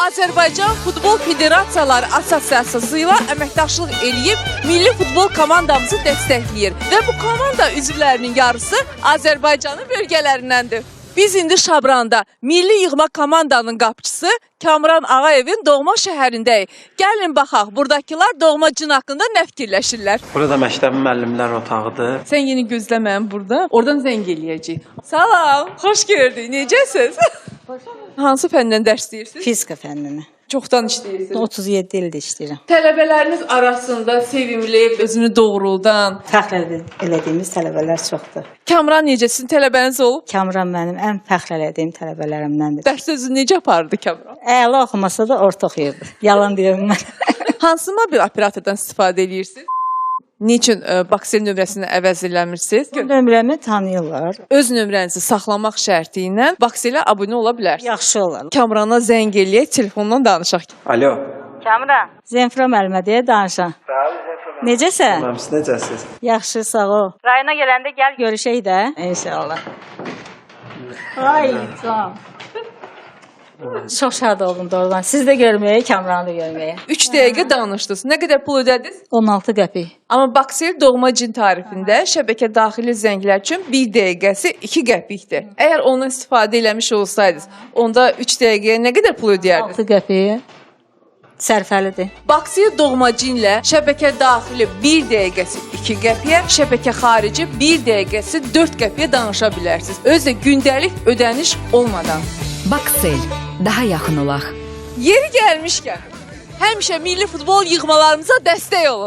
Azərbaycan Futbol Federasiyaları Assosiasiyası ilə əməkdaşlıq eləyib milli futbol komandamızı dəstəkləyir və bu komanda üzvlərinin yarısı Azərbaycanın bölgələrindəndir. Biz indi Şabranda milli yığma komandanın qapıçısı Kamran Ağayevin doğma şəhərindəyik. Gəlin baxaq, buradakılar doğma cin haqqında nə fikirləşirlər? Burada məktəbin müəllimlər otağıdır. Sən yeni gözləməyən burada, oradan zəng eləyəcək. Salam, xoş gördük, necəsiz? Hansı fəndən dərs deyirsiniz? Fizika fənnini. Çoxdan işləyirsiniz. 37 ildir işləyirəm. Tələbələriniz arasında sevimli, özünü doğruldan. Fəxr elədiyimiz tələbələr çoxdur. Kamran necə, sizin tələbəniz olub? Kamran mənim ən fəxr elədiyim tələbələrimdəndir. Dərs özünü necə apardı Kamran? Əla oxumasa da orta oxuyurdu. Yalan deyirəm mən. Hansı mobil operatordan istifadə edirsiniz? Niçin Baksel nömrəsini əvəz eləmirsiniz? Nömrəmi tanıyırlar. Öz nömrənizi saxlamaq şərti ilə Bakselə abunə ola bilərsiniz. Yaxşı olar. Kamrana zəng eləyək, telefondan danışaq. Alo. Kamran. Zenfira müəllimə deyə danışan. Necəsən? Mənim siz necəsiz? Yaxşı, sağ ol. Rayona gələndə gəl görüşək də. İnşallah. Ay, can. Çox şad oldum doğrudan. Siz də görməyə, Kamranı da görməyə. 3 dəqiqə danışdınız. Nə qədər pul ödədiniz? 16 qəpik. Amma Baksel doğma cin tarifində şəbəkə daxili zənglər üçün 1 dəqiqəsi 2 qəpikdir. Əgər ondan istifadə eləmiş olsaydınız, onda 3 dəqiqəyə nə qədər pul ödəyərdiniz? 6 qəpik. Sərfəlidir. Baksel doğma cinlə şəbəkə daxili 1 dəqiqəsi 2 qəpiyə, şəbəkə xarici 1 dəqiqəsi 4 qəpiyə danışa bilərsiniz. Özü də gündəlik ödəniş olmadan. Baksel, daha yaxın olaq. Yeri gəlmişkən, həmişə milli futbol yığmalarımıza dəstək olun.